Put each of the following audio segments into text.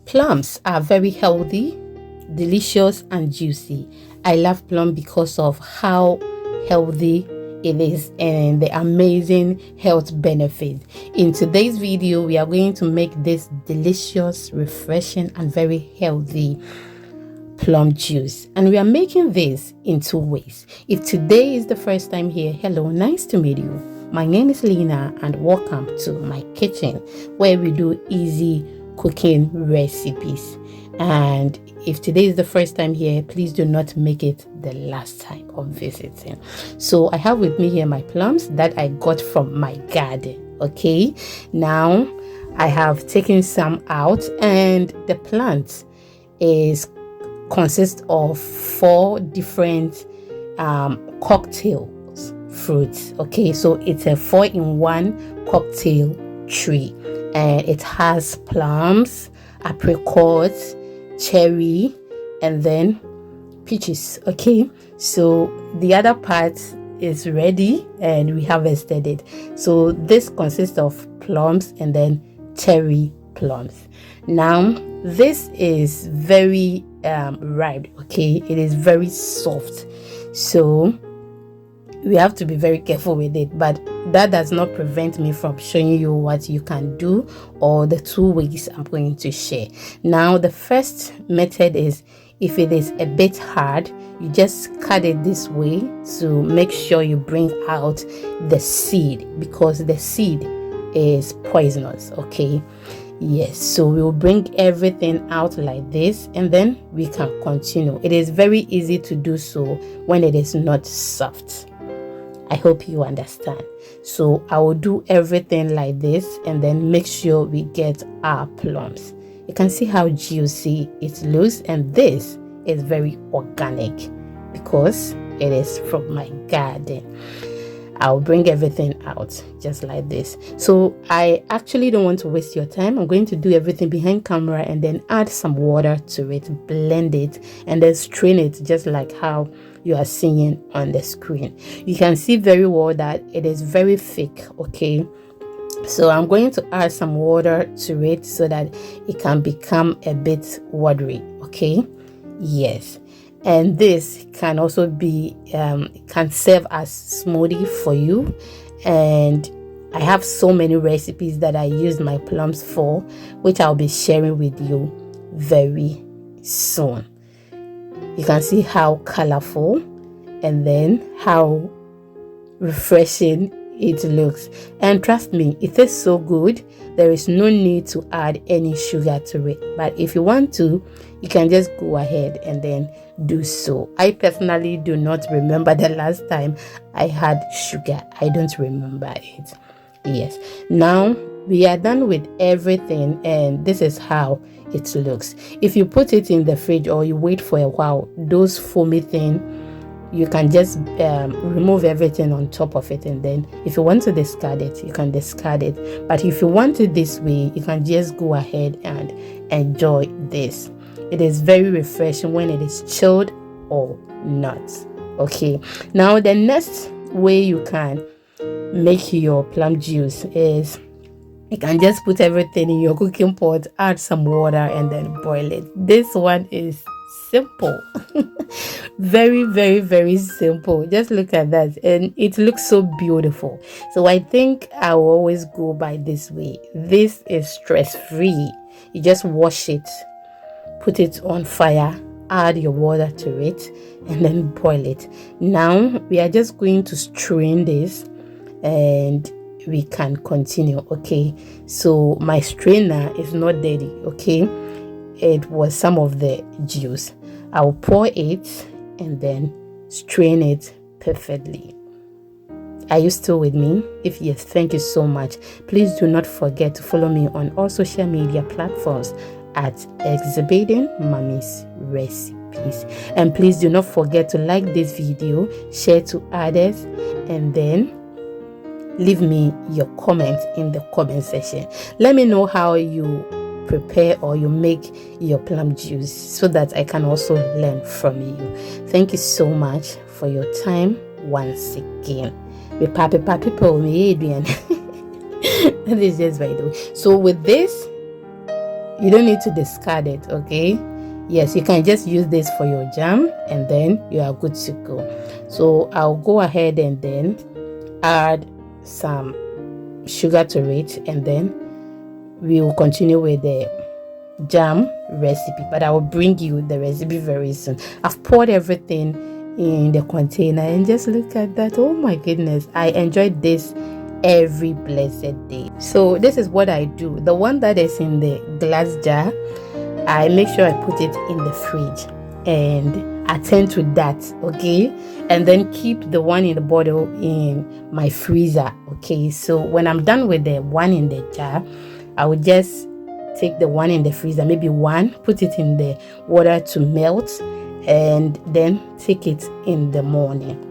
Plums are very healthy, delicious, and juicy. I love plum because of how healthy it is and the amazing health benefits. In today's video, we are going to make this delicious, refreshing, and very healthy plum juice, and we are making this in two ways. If today is the first time here, hello, nice to meet you. My name is Lena and welcome to my kitchen where we do easy cooking recipes. And if today is the first time here, please do not make it the last time of visiting. So I have with me here my plums that I got from my garden. Okay, now I have taken some out, and the plant is consists of 4 different cocktails fruits. Okay, so it's a 4-in-1 cocktail tree, and it has plums, apricots, cherry, and then peaches. Okay, so the other part is ready and we harvested it. So this consists of plums and then cherry plums. Now this is very ripe. Okay, it is very soft, so we have to be very careful with it, but that does not prevent me from showing you what you can do, or the 2 ways I'm going to share. Now the first method is, if it is a bit hard, you just cut it this way to make sure you bring out the seed, because the seed is poisonous. Okay, yes, so we'll bring everything out like this and then we can continue. It is very easy to do so when it is not soft. I hope you understand. So I will do everything like this and then make sure we get our plums. You can see how juicy it looks, and this is very organic because it is from my garden. I'll bring everything out just like this. So I actually don't want to waste your time. I'm going to do everything behind camera and then add some water to it, blend it, and then strain it just like how you are seeing on the screen. You can see very well that it is very thick. Okay, so I'm going to add some water to it so that it can become a bit watery. Okay, yes. And this can also be can serve as smoothie for you. And I have so many recipes that I use my plums for, which I'll be sharing with you very soon. You can see how colorful and then how refreshing it looks, and trust me, it is so good. There is no need to add any sugar to it, but if you want to, you can just go ahead and then do so. I personally do not remember the last time I had sugar. I don't remember it. Yes, now we are done with everything, and this is how it looks. If you put it in the fridge or you wait for a while, those foamy thing, you can just remove everything on top of it, and then if you want to discard it, you can discard it. But if you want it this way, you can just go ahead and enjoy this. It is very refreshing when it is chilled or not. Okay, now the next way you can make your plum juice is, you can just put everything in your cooking pot, add some water, and then boil it. This one is simple. Very, very, very simple. Just look at that, and it looks so beautiful. So I think I will always go by this way. This is stress-free. You just wash it, put it on fire, add your water to it, and then boil it. Now we are just going to strain this and we can continue. Okay, so my strainer is not dirty. Okay, it was some of the juice. I'll pour it and then strain it perfectly. Are you still with me? If yes, thank you so much. Please do not forget to follow me on all social media platforms at Exhibiting Mommy's Recipes. And please do not forget to like this video, share to others, and then leave me your comment in the comment section. Let me know how you prepare or you make your plum juice so that I can also learn from you. Thank you so much for your time once again. That is just by the way. So with this, you don't need to discard it, okay? Yes, you can just use this for your jam and then you are good to go. So I'll go ahead and then add some sugar to it, and then we will continue with the jam recipe, but I will bring you the recipe very soon. I've poured everything in the container and just look at that. Oh my goodness, I enjoyed this every blessed day. So this is what I do. The one that is in the glass jar, I make sure I put it in the fridge and attend to that, okay? And then keep the one in the bottle in my freezer, okay? So when I'm done with the one in the jar, I will just take the one in the freezer, maybe one, put it in the water to melt, and then take it in the morning.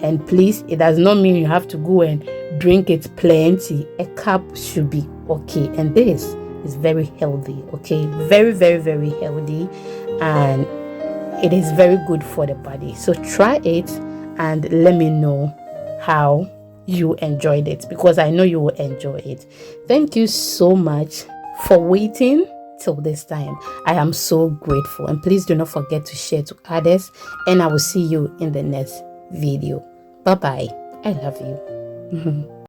And please, it does not mean you have to go and drink it plenty. A cup should be okay. And this is very healthy, okay? Very, very, very healthy, and it is very good for the body. So try it and let me know how you enjoyed it, because I know you will enjoy it. Thank you so much for waiting till this time. I am so grateful, and please do not forget to share to others, and I will see you in the next video. Bye bye. I love you.